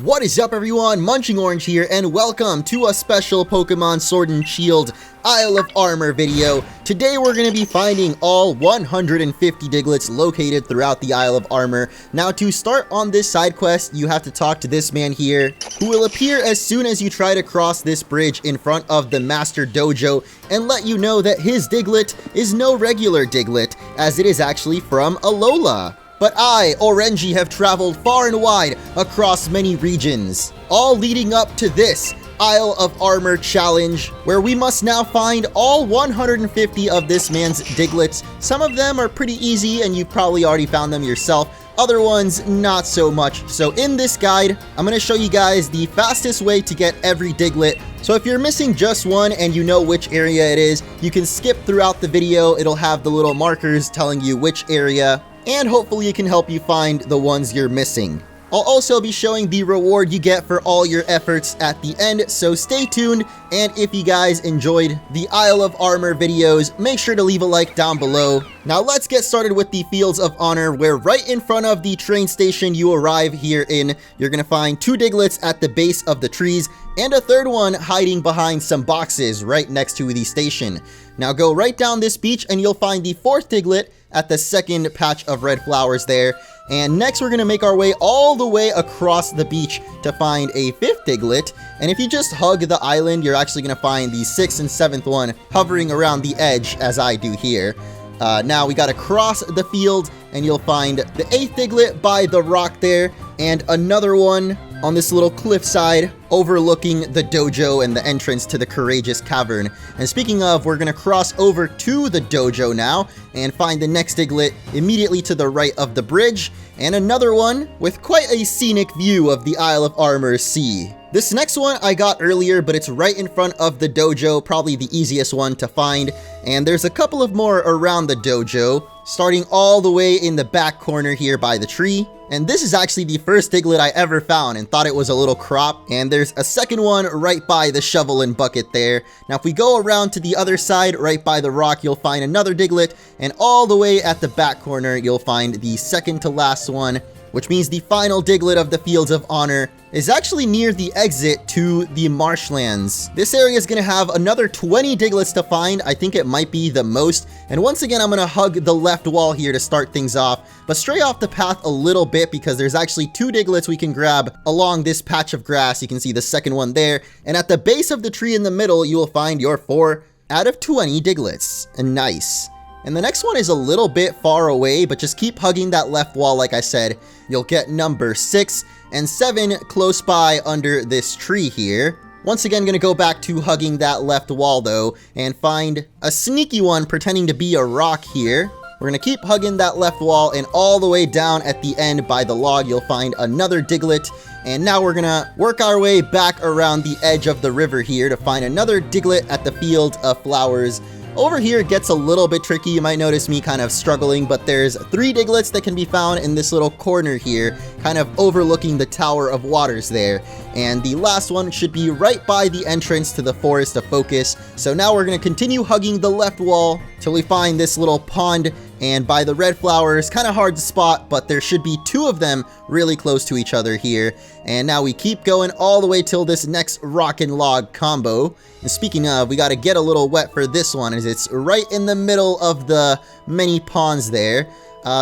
What is up everyone, MunchingOrange here, and welcome to a special Pokemon Sword and Shield Isle of Armor video. Today we're going to be finding all 150 Digletts located throughout the Isle of Armor. Now to start on this side quest, you have to talk to this man here, who will appear as soon as you try to cross this bridge in front of the Master Dojo, and let you know that his Diglett is no regular Diglett, as it is actually from Alola. But I, Orangey, have traveled far and wide across many regions, all leading up to this Isle of Armor challenge, where we must now find all 150 of this man's Digletts. Some of them are pretty easy and you've probably already found them yourself. Other ones, not so much. So in this guide, I'm going to show you guys the fastest way to get every Diglett. So if you're missing just one and you know which area it is, you can skip throughout the video. It'll have the little markers telling you which area, and hopefully it can help you find the ones you're missing. I'll also be showing the reward you get for all your efforts at the end, so stay tuned. And if you guys enjoyed the Isle of Armor videos, make sure to leave a like down below. Now let's get started with the Fields of Honor, where right in front of the train station you arrive here in, you're gonna find 2 Digletts at the base of the trees, and a third one hiding behind some boxes right next to the station. Now go right down this beach and you'll find the 4th Diglett at the second patch of red flowers there. And next we're gonna make our way all the way across the beach to find a 5th Diglett. And if you just hug the island, you're actually gonna find the 6th and 7th one hovering around the edge, as I do here. Now we gotta cross the field and you'll find the 8th Diglett by the rock there, and another one on this little cliffside overlooking the dojo and the entrance to the Courageous Cavern. And speaking of, we're gonna cross over to the dojo now and find the next Diglett immediately to the right of the bridge, and another one with quite a scenic view of the Isle of Armor Sea. This next one I got earlier, but it's right in front of the dojo, probably the easiest one to find. And there's a couple of more around the dojo, starting all the way in the back corner here by the tree. And this is actually the first Diglett I ever found and thought it was a little crop. And there's a second one right by the shovel and bucket there. Now if we go around to the other side, right by the rock, you'll find another Diglett. And all the way at the back corner, you'll find the second to last one, which means the final Diglett of the Fields of Honor is actually near the exit to the marshlands. This area is going to have another 20 Digletts to find. I think it might be the most. And once again, I'm going to hug the left wall here to start things off, but stray off the path a little bit because there's actually 2 Digletts we can grab along this patch of grass. You can see the second one there. And at the base of the tree in the middle, you will find your 4 out of 20 Digletts. And nice. And the next one is a little bit far away, but just keep hugging that left wall like I said. You'll get number 6 and 7 close by under this tree here. Once again, gonna go back to hugging that left wall though, and find a sneaky one pretending to be a rock here. We're gonna keep hugging that left wall, and all the way down at the end by the log, you'll find another Diglett. And now we're gonna work our way back around the edge of the river here to find another Diglett at the Field of Flowers. Over here it gets a little bit tricky. You might notice me kind of struggling, but there's 3 Digletts that can be found in this little corner here, kind of overlooking the Tower of Waters there. And the last one should be right by the entrance to the Forest of Focus. So now we're going to continue hugging the left wall till we find this little pond, and by the red flowers, kind of hard to spot, but there should be 2 of them really close to each other here. And now we keep going all the way till this next rock and log combo. And speaking of, we got to get a little wet for this one, as it's right in the middle of the many ponds there.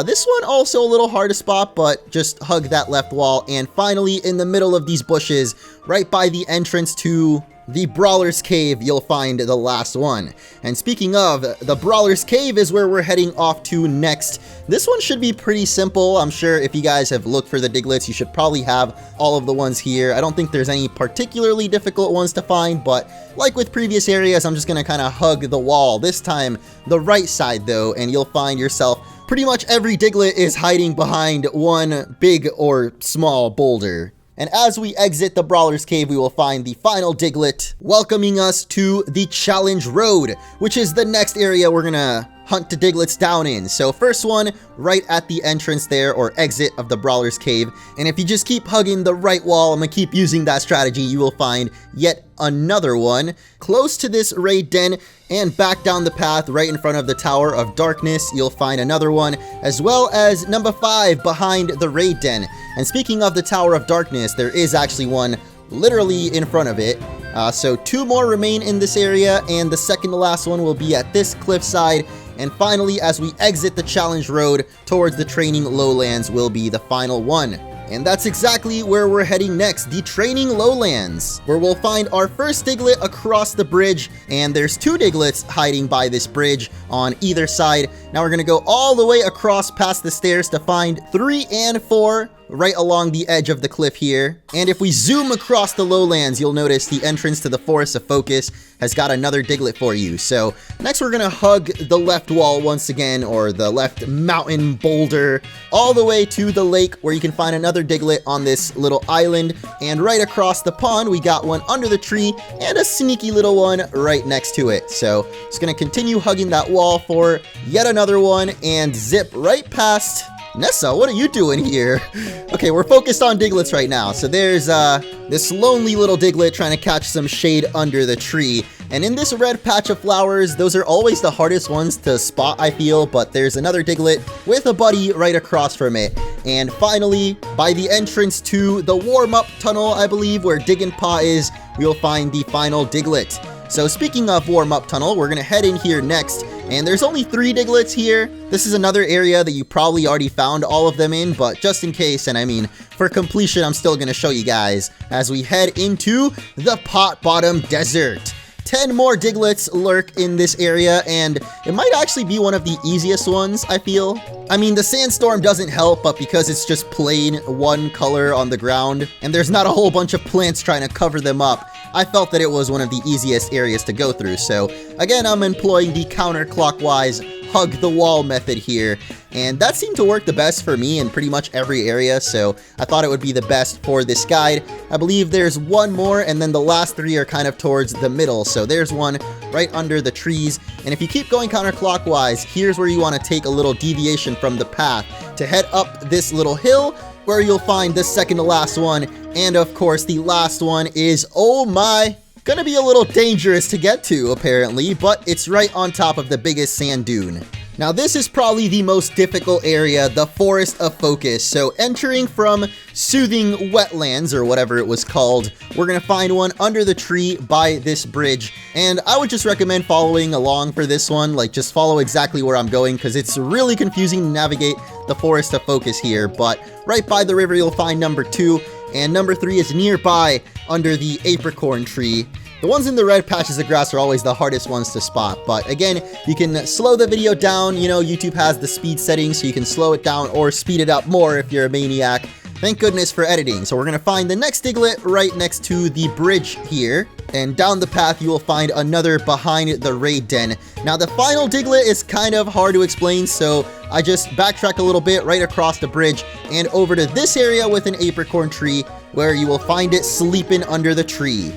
This one also a little hard to spot, but just hug that left wall. And finally, in the middle of these bushes, right by the entrance to the Brawler's Cave, you'll find the last one. And speaking of, the Brawler's Cave is where we're heading off to next. This one should be pretty simple. I'm sure if you guys have looked for the Digletts, you should probably have all of the ones here. I don't think there's any particularly difficult ones to find, but like with previous areas, I'm just gonna kind of hug the wall. This time, the right side though, and you'll find yourself pretty much every Diglett is hiding behind one big or small boulder. And as we exit the Brawler's Cave, we will find the final Diglett welcoming us to the Challenge Road, which is the next area we're gonna hunt the Diglets down in. So first one, right at the entrance there, or exit of the Brawler's Cave. And if you just keep hugging the right wall, I'm gonna keep using that strategy, you will find yet another one close to this raid den, and back down the path right in front of the Tower of Darkness, you'll find another one, as well as number 5 behind the raid den. And speaking of the Tower of Darkness, there is actually one literally in front of it. So 2 more remain in this area, and the second to last one will be at this cliffside. And finally, as we exit the challenge road towards the training lowlands, will be the final one. And that's exactly where we're heading next, the training lowlands, where we'll find our first Diglett across the bridge, and there's 2 Diglets hiding by this bridge on either side. Now we're gonna go all the way across past the stairs to find 3 and 4 right along the edge of the cliff here. And if we zoom across the lowlands, you'll notice the entrance to the Forest of Focus has got another Diglett for you. So next we're gonna hug the left wall once again, or the left mountain boulder, all the way to the lake, where you can find another Diglett on this little island. And right across the pond, we got one under the tree and a sneaky little one right next to it. So just gonna continue hugging that wall for yet another one and zip right past. Nessa, what are you doing here? Okay, we're focused on Diglets right now. So there's this lonely little Diglett trying to catch some shade under the tree. And in this red patch of flowers, those are always the hardest ones to spot, I feel. But there's another Diglett with a buddy right across from it. And finally, by the entrance to the warm-up tunnel, I believe, where Dig and Paw is, we'll find the final Diglett. So speaking of warm-up tunnel, we're gonna head in here next, and there's only 3 Diglets here. This is another area that you probably already found all of them in, but just in case, and I mean, for completion, I'm still gonna show you guys as we head into the Potbottom Desert. 10 more Diglets lurk in this area, and it might actually be one of the easiest ones, I feel. I mean, the sandstorm doesn't help, but because it's just plain one color on the ground, and there's not a whole bunch of plants trying to cover them up, I felt that it was one of the easiest areas to go through. So again, I'm employing the counterclockwise hug the wall method here, and that seemed to work the best for me in pretty much every area, so I thought it would be the best for this guide. I believe there's one more, and then the last 3 are kind of towards the middle. So there's one right under the trees, and if you keep going counterclockwise, here's where you want to take a little deviation from the path to head up this little hill, where you'll find the second to last one. And of course, the last one is, oh my, gonna be a little dangerous to get to apparently, but it's right on top of the biggest sand dune. Now this is probably the most difficult area, the Forest of Focus. So entering from Soothing Wetlands, or whatever it was called, we're gonna find one under the tree by this bridge. And I would just recommend following along for this one, like just follow exactly where I'm going, because it's really confusing to navigate the Forest of Focus here. But right by the river you'll find number 2, and number 3 is nearby under the apricorn tree. The ones in the red patches of grass are always the hardest ones to spot, but again, you can slow the video down. You know, YouTube has the speed settings, so you can slow it down or speed it up more if you're a maniac. Thank goodness for editing. So we're gonna find the next Diglett right next to the bridge here, and down the path you will find another behind the raid den. Now the final Diglett is kind of hard to explain, so I just backtrack a little bit right across the bridge and over to this area with an apricorn tree, where you will find it sleeping under the tree.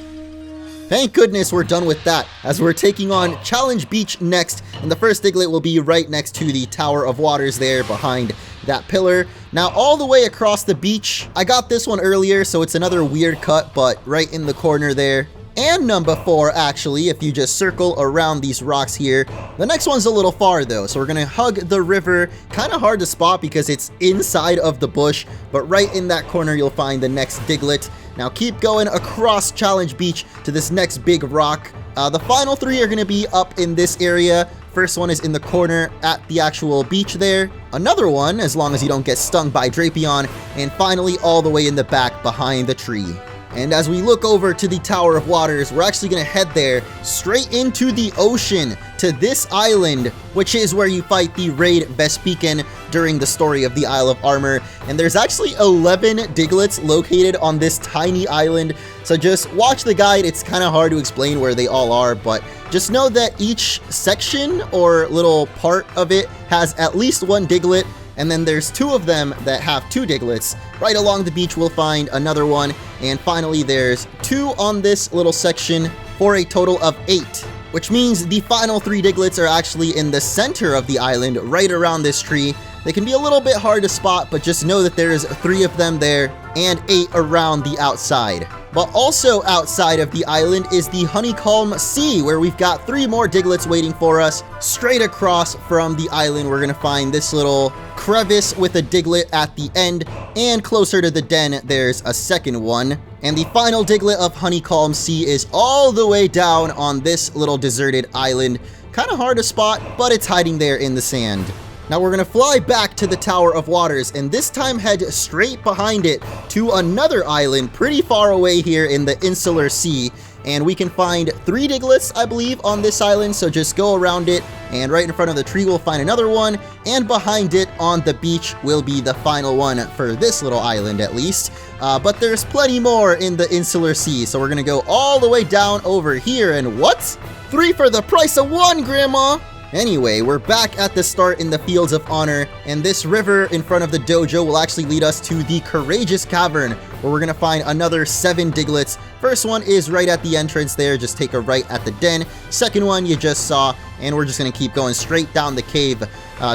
Thank goodness we're done with that, as we're taking on Challenge Beach next, and the first Diglett will be right next to the Tower of Waters there behind that pillar. Now all the way across the beach, I got this one earlier, so it's another weird cut, but right in the corner there. And number 4, actually, if you just circle around these rocks here. The next one's a little far though, so we're gonna hug the river. Kind of hard to spot because it's inside of the bush, but right in that corner you'll find the next Diglett. Now keep going across Challenge Beach to this next big rock. The final 3 are gonna be up in this area. First one is in the corner at the actual beach there. Another one, as long as you don't get stung by Drapion. And finally, all the way in the back behind the tree. And as we look over to the Tower of Waters, we're actually gonna head there, straight into the ocean, to this island, which is where you fight the raid Vespiquen during the story of the Isle of Armor. And there's actually 11 Diglets located on this tiny island, so just watch the guide. It's kind of hard to explain where they all are, but just know that each section or little part of it has at least 1 Diglett. And then there's 2 of them that have 2 Diglets. Right along the beach we'll find another one. And finally there's 2 on this little section for a total of 8. which means the final 3 Digletts are actually in the center of the island, right around this tree. They can be a little bit hard to spot, but just know that there's 3 of them there and 8 around the outside. But also outside of the island is the Honeycalm Sea, where we've got 3 more Digletts waiting for us. Straight across from the island, we're gonna find this little crevice with a Diglett at the end, and closer to the den, there's a second one. And the final Diglett of Honeycalm Sea is all the way down on this little deserted island. Kind of hard to spot, but it's hiding there in the sand. Now we're gonna fly back to the Tower of Waters, and this time head straight behind it to another island pretty far away here in the Insular Sea. And we can find 3 Digletts, I believe, on this island, so just go around it, and right in front of the tree we'll find another one, and behind it on the beach will be the final one for this little island at least. But there's plenty more in the Insular Sea, so we're gonna go all the way down over here, and what? 3 for the price of 1, Grandma! Anyway, we're back at the start in the Fields of Honor, and this river in front of the dojo will actually lead us to the Courageous Cavern, where we're gonna find another 7 Digletts. First one is right at the entrance there, just take a right at the den. Second one you just saw, and we're just gonna keep going straight down the cave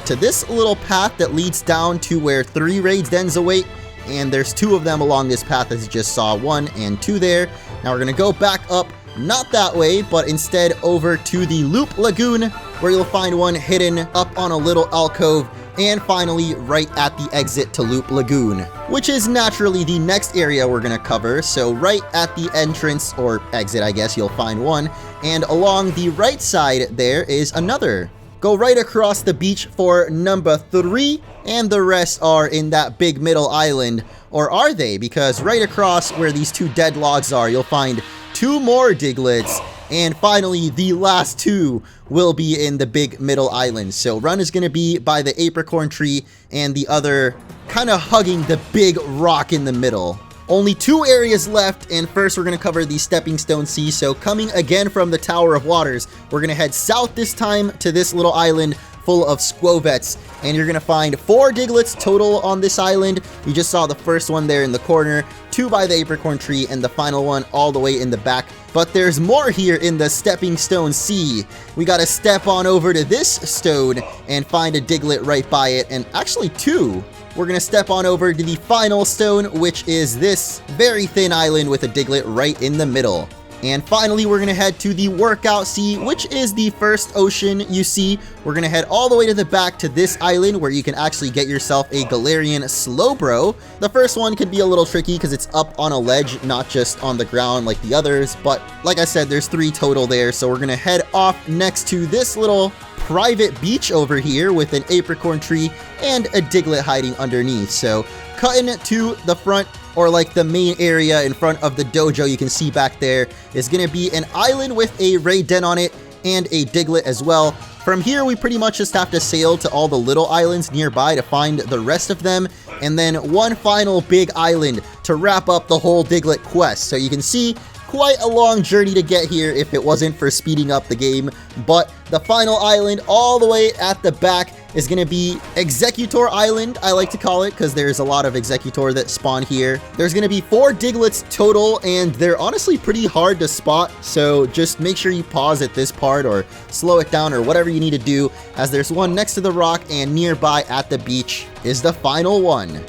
to this little path that leads down to where 3 raids dens await, and there's 2 of them along this path as you just saw, 1 and 2 there. Now we're gonna go back up, not that way, but instead over to the Loop Lagoon, where you'll find one hidden up on a little alcove, and finally right at the exit to Loop Lagoon, which is naturally the next area we're gonna cover. So right at the entrance, or exit I guess, you'll find one, and along the right side there is another. Go right across the beach for number 3, and the rest are in that big middle island. Or are they? Because right across where these 2 dead logs are, you'll find 2 more Digletts, and finally the last 2 will be in the big middle island. So Run is going to be by the apricorn tree, and the other kind of hugging the big rock in the middle. Only 2 areas left, and first we're going to cover the Stepping Stone Sea. So coming again from the Tower of Waters, we're going to head south this time to this little island full of Squovets, and you're gonna find 4 Digletts total on this island. You just saw the first one there in the corner, 2 by the apricorn tree, and the final one all the way in the back. But there's more here in the Stepping Stone Sea. We gotta step on over to this stone and find a Diglett right by it, and actually 2. We're gonna step on over to the final stone, which is this very thin island with a Diglett right in the middle. And finally, we're gonna head to the Workout Sea, which is the first ocean you see. We're gonna head all the way to the back to this island where you can actually get yourself a Galarian Slowbro. The first one can be a little tricky because it's up on a ledge, not just on the ground like the others. But like I said, there's 3 total there. So we're gonna head off next to this little private beach over here with an apricorn tree and a Diglett hiding underneath. So cutting to the front, or like the main area in front of the dojo you can see back there, is going to be an island with a raid den on it and a Diglett as well. From here we pretty much just have to sail to all the little islands nearby to find the rest of them, and then one final big island to wrap up the whole Diglett quest. So you can see quite a long journey to get here if it wasn't for speeding up the game. But the final island all the way at the back is going to be Executor Island, I like to call it, because there's a lot of Executor that spawn here. There's going to be 4 Digletts total, and they're honestly pretty hard to spot, so just make sure you pause at this part or slow it down or whatever you need to do, as there's one next to the rock, and nearby at the beach is the final one.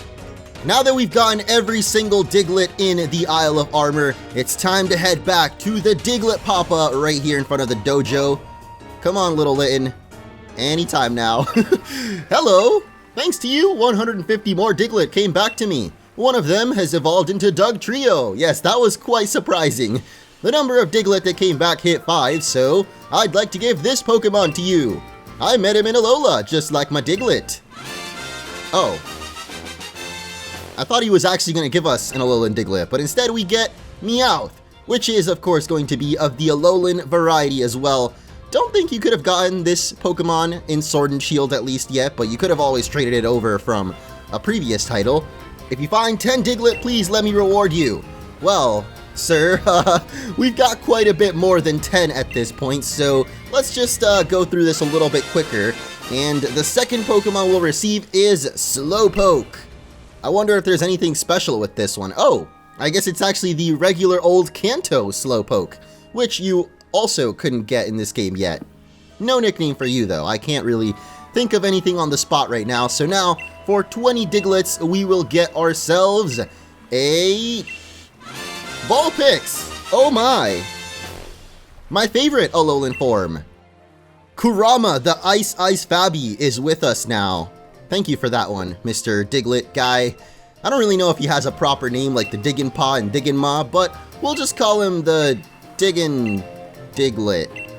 Now that we've gotten every single Diglett in the Isle of Armor, it's time to head back to the Diglett Papa right here in front of the dojo. Come on, little Litten. Anytime now. Hello! Thanks to you, 150 more Diglett came back to me. One of them has evolved into Doug Trio. Yes, that was quite surprising. The number of Diglett that came back hit 5, so I'd like to give this Pokemon to you. I met him in Alola, just like my Diglett. Oh. I thought he was actually going to give us an Alolan Diglett, but instead we get Meowth, which is of course going to be of the Alolan variety as well. Don't think you could have gotten this Pokemon in Sword and Shield at least yet, but you could have always traded it over from a previous title. If you find 10 Diglett, please let me reward you. Well, sir, we've got quite a bit more than 10 at this point, so let's just go through this a little bit quicker. And the second Pokemon we'll receive is Slowpoke. I wonder if there's anything special with this one. Oh, I guess it's actually the regular old Kanto Slowpoke, which you also couldn't get in this game yet. No nickname for you though. I can't really think of anything on the spot right now. So now for 20 Diglets, we will get ourselves a Vulpix. Oh my. My favorite Alolan form. Kurama, the Ice Fabi, is with us now. Thank you for that one, Mr. Diglett guy. I don't really know if he has a proper name like the Diggin' Pa and Diggin' Ma, but we'll just call him the Diggin' Diglett.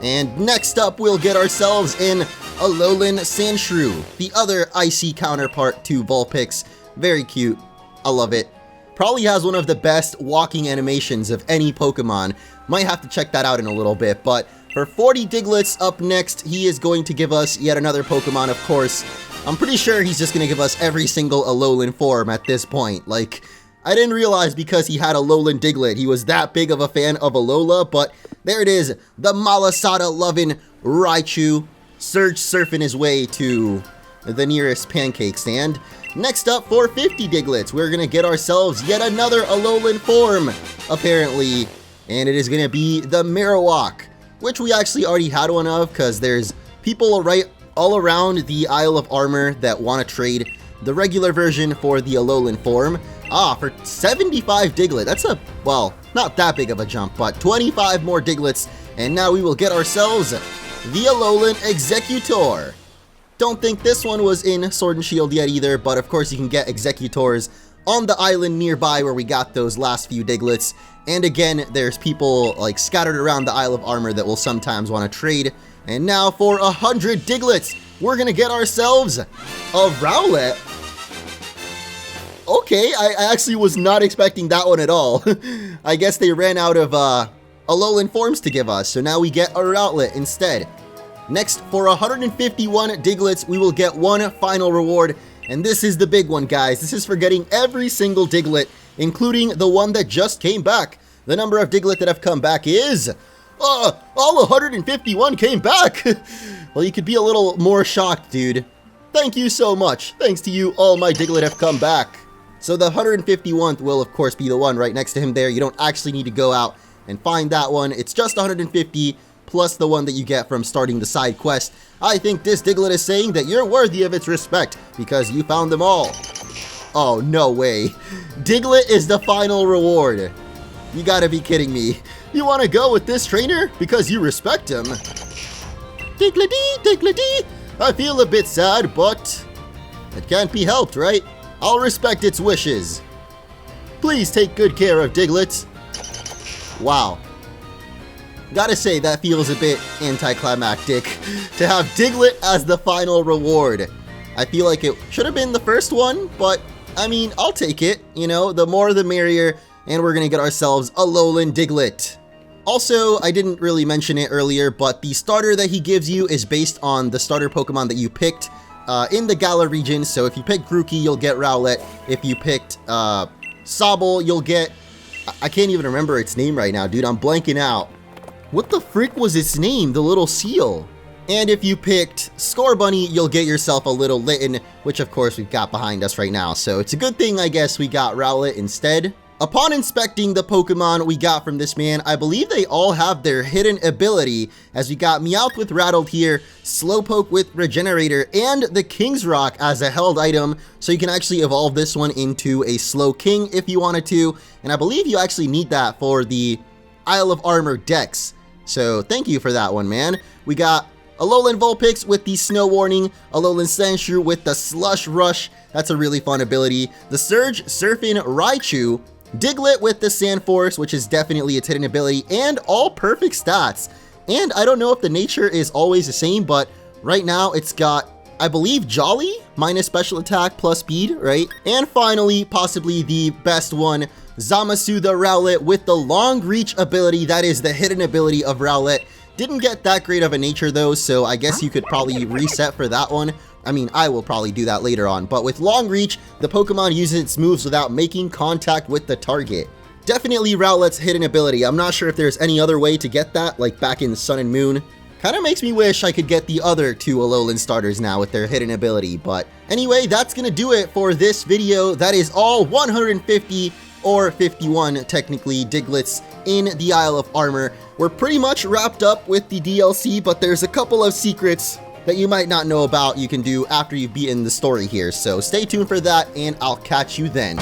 And next up, we'll get ourselves an Alolan Sandshrew, the other icy counterpart to Vulpix. Very cute. I love it. Probably has one of the best walking animations of any Pokemon. Might have to check that out in a little bit, but for 40 Diglets up next, he is going to give us yet another Pokemon, of course. I'm pretty sure he's just going to give us every single Alolan form at this point. Like, I didn't realize because he had Alolan Diglett, he was that big of a fan of Alola, but there it is, the Malasada-loving Raichu, surge surfing his way to the nearest pancake stand. Next up, for 50 Diglets, we're going to get ourselves yet another Alolan form, apparently, and it is going to be the Marowak, which we actually already had one of because there's people all around the Isle of Armor that want to trade the regular version for the Alolan form. For 75 Diglett, that's well, not that big of a jump, but 25 more Diglets, and now we will get ourselves the Alolan Executor. Don't think this one was in Sword and Shield yet either, but of course you can get Executors on the island nearby where we got those last few Diglets. And again, there's people like scattered around the Isle of Armor that will sometimes want to trade. And now for 100 Diglets, we're gonna get ourselves a Rowlet. Okay, I actually was not expecting that one at all. I guess they ran out of Alolan forms to give us, so now we get a Rowlet instead. Next, for 151 Diglets, we will get one final reward, and this is the big one, guys. This is for getting every single Diglett, including the one that just came back. The number of Diglett that have come back is... all 151 came back! Well, you could be a little more shocked, dude. Thank you so much. Thanks to you, all my Diglett have come back. So the 151th will, of course, be the one right next to him there. You don't actually need to go out and find that one. It's just 150 plus the one that you get from starting the side quest. I think this Diglett is saying that you're worthy of its respect because you found them all. Oh, no way. Diglett is the final reward. You gotta be kidding me. You wanna go with this trainer because you respect him? Diglett-dee, Diglett-dee. I feel a bit sad, but it can't be helped, right? I'll respect its wishes. Please take good care of Diglett. Wow. Gotta say, that feels a bit anticlimactic to have Diglett as the final reward. I feel like it should have been the first one, but I mean, I'll take it. You know, the more the merrier, and we're gonna get ourselves a Alolan Diglett. Also, I didn't really mention it earlier, but the starter that he gives you is based on the starter Pokemon that you picked in the Galar region. So if you picked Grookey, you'll get Rowlet. If you picked Sobble, you'll get... I can't even remember its name right now, dude. I'm blanking out. What the frick was its name? The little seal. And if you picked Scorbunny, you'll get yourself a little Litten, which of course we've got behind us right now. So it's a good thing, I guess, we got Rowlet instead. Upon inspecting the Pokemon we got from this man, I believe they all have their hidden ability, as we got Meowth with Rattled here, Slowpoke with Regenerator, and the King's Rock as a held item, so you can actually evolve this one into a Slowking if you wanted to, and I believe you actually need that for the Isle of Armor Dex. So thank you for that one, man. We got Alolan Vulpix with the Snow Warning, Alolan Sandshrew with the Slush Rush, that's a really fun ability, the Surge Surfing Raichu, Diglett with the Sand Force, which is definitely its hidden ability, and all perfect stats. And I don't know if the nature is always the same, but right now it's got, I believe, Jolly, minus special attack plus speed, right? And finally, possibly the best one, Zamasu the Rowlet with the Long Reach ability. That is the hidden ability of Rowlet. Didn't get that great of a nature though, so I guess you could probably reset for that one. I mean, I will probably do that later on, but with Long Reach, the Pokemon uses its moves without making contact with the target. Definitely Rowlet's hidden ability. I'm not sure if there's any other way to get that, like back in Sun and Moon. Kinda makes me wish I could get the other two Alolan starters now with their hidden ability, but anyway, that's gonna do it for this video. That is all 150 or 51 technically Digletts in the Isle of Armor. We're pretty much wrapped up with the DLC, but there's a couple of secrets that you might not know about you can do after you've beaten the story here. So stay tuned for that, and I'll catch you then.